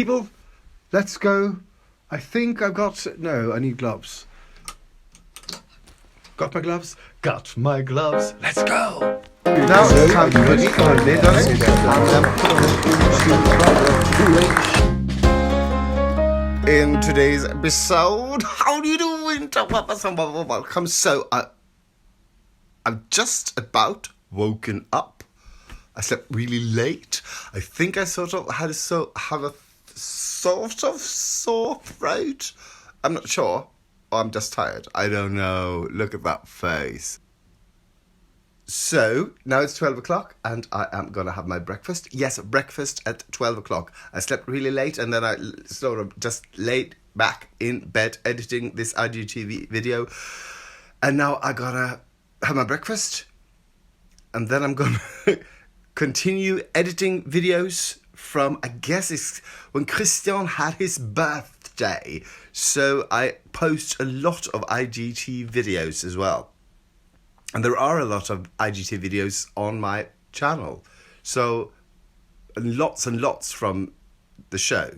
people, let's go. I think I've got... No, I need gloves. Got my gloves? Got my gloves. Let's go. Now it's time to put a lid on it and then put it into... In today's episode, how do you do, winter? Welcome. So, I've just about woken up. I slept really late. I think I sort of have a sort of sore throat. I'm not sure. Or I'm just tired. I don't know. Look at that face. So, now it's 12 o'clock and I am going to have my breakfast. Yes, breakfast at 12 o'clock. I slept really late and then I sort of just laid back in bed editing this IGTV video. And now I gotta have my breakfast. And then I'm going to continue editing videos from, I guess it's when Christian had his birthday. So I post a lot of IGT videos as well. And there are a lot of IGT videos on my channel. So lots and lots from the show.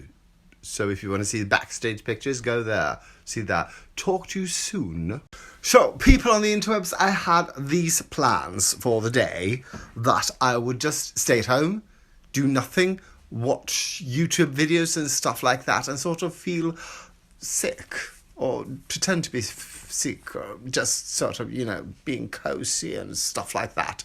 So if you want to see the backstage pictures, go there. See that. Talk to you soon. So, people on the interwebs, I had these plans for the day that I would just stay at home, do nothing, watch YouTube videos and stuff like that, and sort of feel sick, or pretend to be sick, or just sort of, being cozy and stuff like that.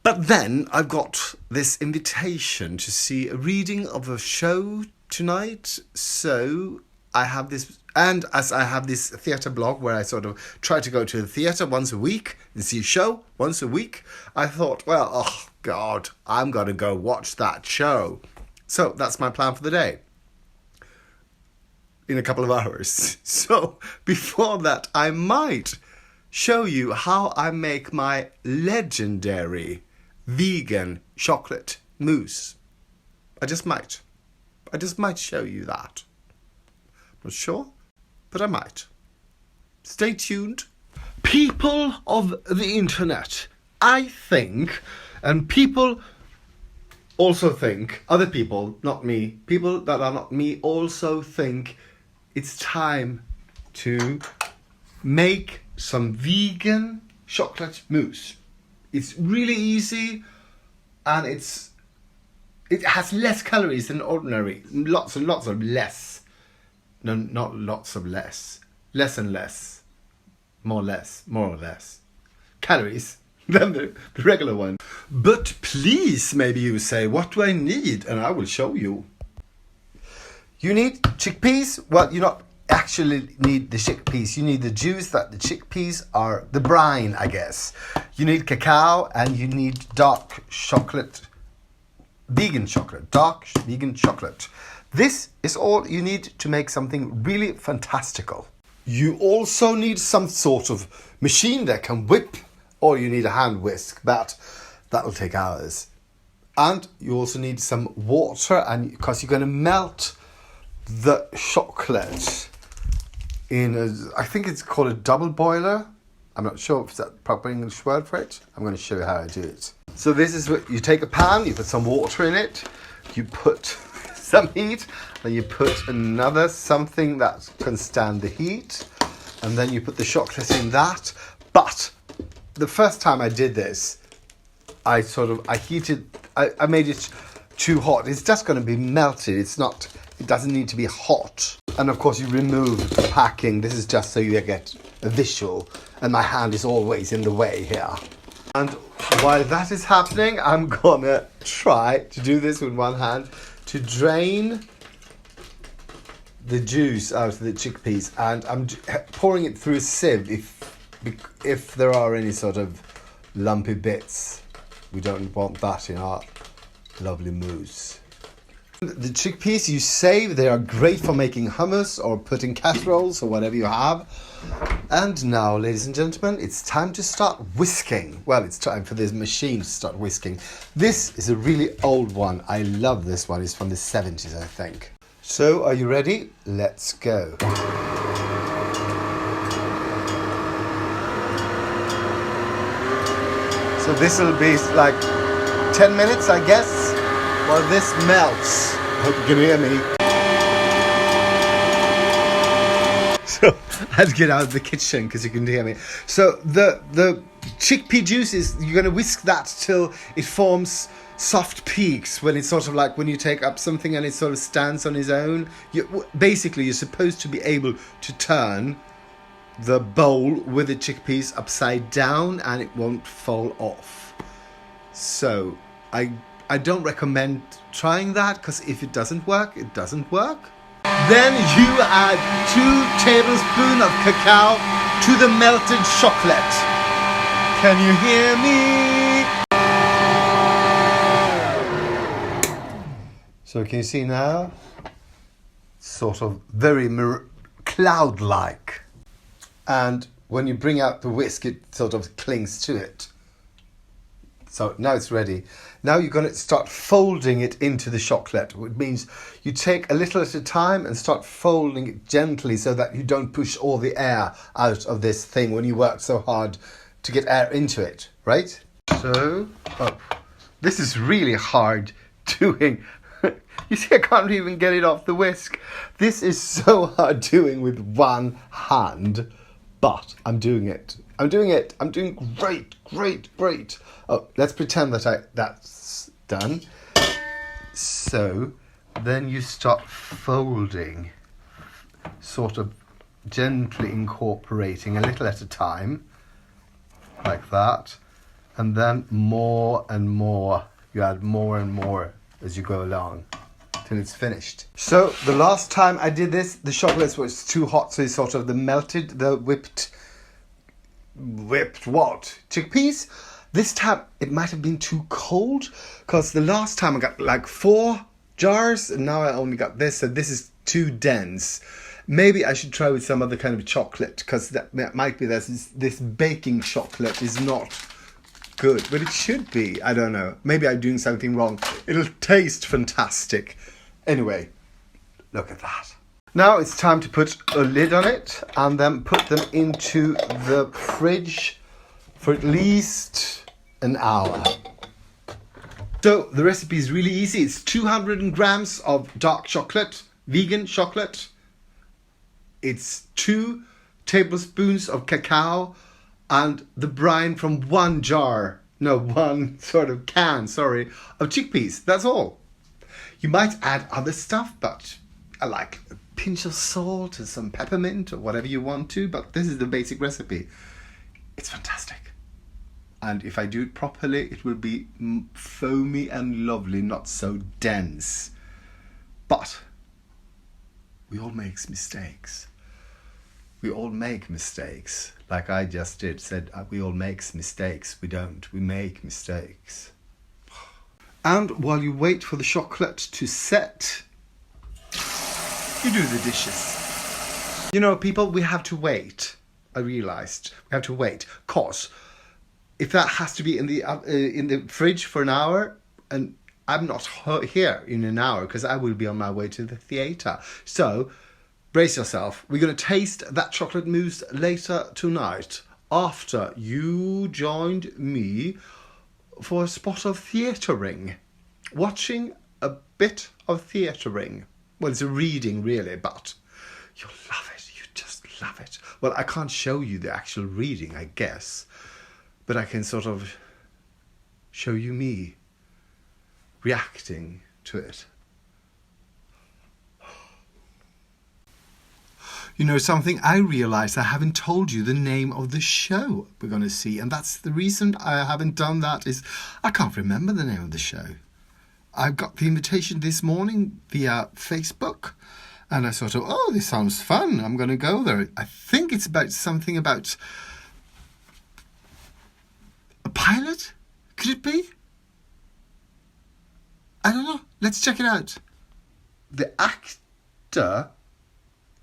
But then I've got this invitation to see a reading of a show tonight, so I have this, and as I have this theatre blog where I sort of try to go to the theatre once a week and see a show once a week, I thought, well, oh God, I'm going to go watch that show. So that's my plan for the day. In a couple of hours. So before that, I might show you how I make my legendary vegan chocolate mousse. I just might show you that. Not sure, but I might. Stay tuned. People of the internet, I think, and people also think, other people, not me, people that are not me also think it's time to make some vegan chocolate mousse. It's really easy and it has less calories than ordinary. Lots and lots of less. No, not lots of less. Less and less. More or less. Calories than the regular one. But please, maybe you say, what do I need? And I will show you. You need chickpeas. Well, you don't actually need the chickpeas. You need the juice that the chickpeas are, the brine, I guess. You need cacao and you need dark chocolate, vegan chocolate, dark vegan chocolate. This is all you need to make something really fantastical. You also need some sort of machine that can whip, or you need a hand whisk. That'll take hours. And you also need some water, and because you're going to melt the chocolate in I think it's called a double boiler. I'm not sure if it's that proper English word for it. I'm going to show you how I do it. So this is what you take a pan, you put some water in it, you put some heat, then you put another something that can stand the heat, and then you put the chocolate in that. But the first time I did this, I made it too hot. It's just going to be melted. It doesn't need to be hot. And of course you remove the packing. This is just so you get a visual, and my hand is always in the way here. And while that is happening, I'm gonna try to do this with one hand, to drain the juice out of the chickpeas, and I'm pouring it through a sieve if there are any sort of lumpy bits. We don't want that in our lovely mousse. The chickpeas you save, they are great for making hummus or putting casseroles or whatever you have. And now, ladies and gentlemen, it's time to start whisking. Well, it's time for this machine to start whisking. This is a really old one. I love this one. It's from the 70s, I think. So, are you ready? Let's go. So this will be like 10 minutes, I guess, while this melts. Hope you can hear me. So I had to get out of the kitchen because you couldn't hear me. So the chickpea juice is, you're going to whisk that till it forms soft peaks, when it's sort of like when you take up something and it sort of stands on its own. Basically, you're supposed to be able to turn the bowl with the chickpeas upside down and it won't fall off. So I don't recommend trying that, because if it doesn't work, it doesn't work. Then you add 2 tablespoons of cacao to the melted chocolate. Can you hear me? So can you see now? Sort of very cloud-like. And when you bring out the whisk, it sort of clings to it. So now it's ready. Now you're going to start folding it into the chocolate, which means you take a little at a time and start folding it gently so that you don't push all the air out of this thing when you work so hard to get air into it, right? So, this is really hard doing. You see, I can't even get it off the whisk. This is so hard doing with one hand, but I'm doing it. I'm doing great. Oh, let's pretend that that's done. So then you start folding, sort of gently incorporating a little at a time, like that. And then more and more, you add more and more as you go along till it's finished. So the last time I did this, the chocolate was too hot, so it's sort of the whipped what? Chickpeas? This time it might have been too cold, because the last time I got like 4 jars and now I only got this, so this is too dense. Maybe I should try with some other kind of chocolate, because that might be this baking chocolate is not good, but it should be. I don't know. Maybe I'm doing something wrong. It'll taste fantastic. Anyway, look at that. Now it's time to put a lid on it and then put them into the fridge for at least an hour. So the recipe is really easy. It's 200 grams of dark chocolate, vegan chocolate. It's 2 tablespoons of cacao and the brine from one sort of can, of chickpeas. That's all. You might add other stuff, but I like a pinch of salt and some peppermint or whatever you want to, but this is the basic recipe. It's fantastic. And if I do it properly, it will be foamy and lovely, not so dense. But we all make mistakes. We all make mistakes. Like I just said, we all make mistakes. We don't. We make mistakes. And while you wait for the chocolate to set, you do the dishes. You know, people, we have to wait. I realized we have to wait, cause if that has to be in the fridge for an hour, and I'm not here in an hour because I will be on my way to the theatre. So brace yourself. We're going to taste that chocolate mousse later tonight, after you joined me for a spot of theatering, watching a bit of theatering. Well, it's a reading really, but you'll love it. You just love it. Well, I can't show you the actual reading, I guess, but I can sort of show you me reacting to it. You know something, I realised I haven't told you the name of the show we're going to see, and that's the reason I haven't done that is I can't remember the name of the show. I got the invitation this morning via Facebook, and I sort of, oh, this sounds fun, I'm going to go there. I think it's about something about a pilot? Could it be? I don't know. Let's check it out. The actor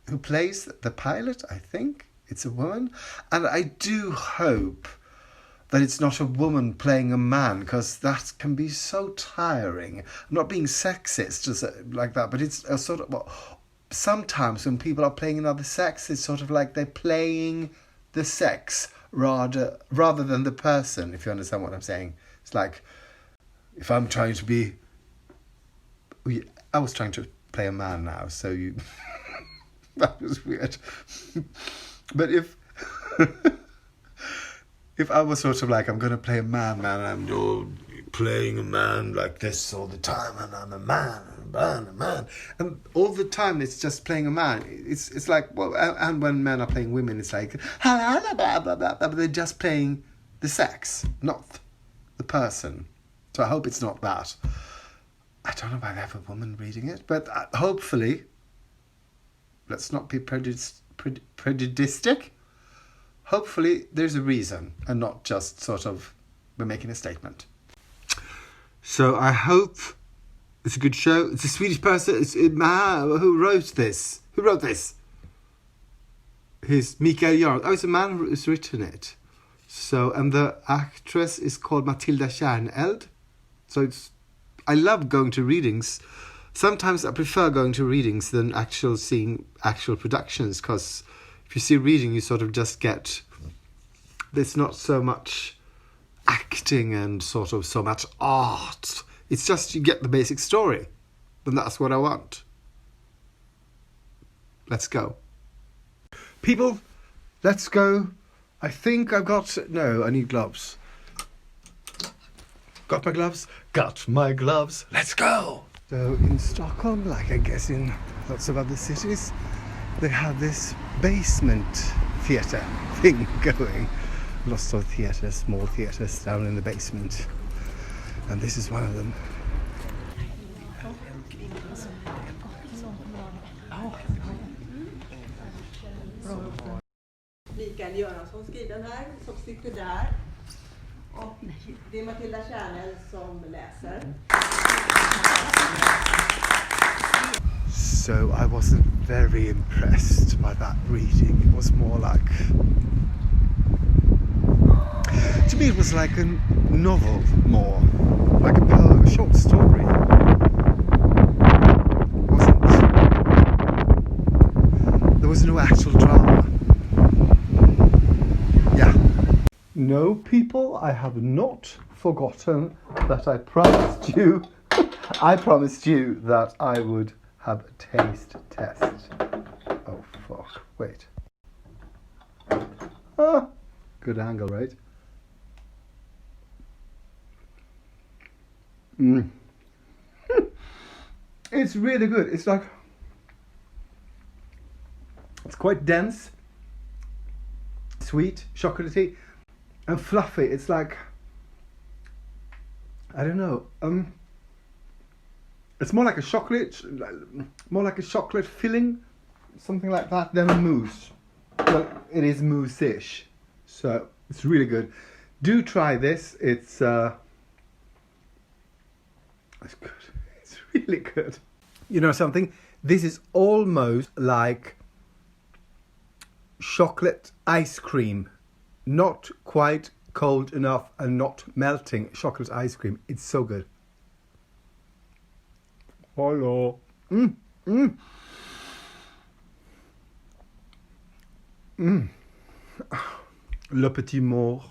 who plays the pilot, I think it's a woman, and I do hope that it's not a woman playing a man, because that can be so tiring. I'm not being sexist just like that, but it's a sort of, well, sometimes when people are playing another sex, it's sort of like they're playing the sex rather than the person, if you understand what I'm saying. It's like if I'm trying to be, I was trying to play a man now, so you That was weird. But if I was sort of like, I'm going to play a man, and I'm playing a man like this all the time, and I'm a man, and all the time it's just playing a man. It's like, well, and when men are playing women, it's like, but they're just playing the sex, not the person. So I hope it's not that. I don't know why they have a woman reading it, but hopefully, let's not be prejudiced. Hopefully there's a reason and not just sort of we're making a statement. So I hope it's a good show. It's a Swedish person. Who wrote this? Who wrote this? He's Mikael Jarl. Oh, it's a man who's written it. So, and the actress is called Matilda Kärneld. So I love going to readings. Sometimes I prefer going to readings than seeing actual productions, because if you see reading, you sort of just get, there's not so much acting and sort of so much art. It's just you get the basic story. And that's what I want. Let's go. People, let's go. I think I've got, no, I need gloves. Got my gloves? Got my gloves. Let's go. So in Stockholm, like I guess in lots of other cities, they have this basement theatre thing going. Lots of theatres, small theatres down in the basement. And this is one of them. Mikael Göransson skriver den här, som sitter där. Och det är Matilda Kärneld som läser. So I wasn't very impressed by that reading. It was more like, to me it was like a novel more, like a short story. There was no actual drama. Yeah. No, people, I have not forgotten that I promised you that I would have a taste test. Oh fuck, wait. Good angle, right? It's really good. It's like, it's quite dense, sweet, chocolatey, and fluffy. It's like, I don't know, it's more like a chocolate filling, something like that, than a mousse. Well, it is mousse-ish, so it's really good. Do try this. It's good. It's really good. You know something? This is almost like chocolate ice cream. Not quite cold enough and not melting chocolate ice cream. It's so good. Hello. Le petit mort.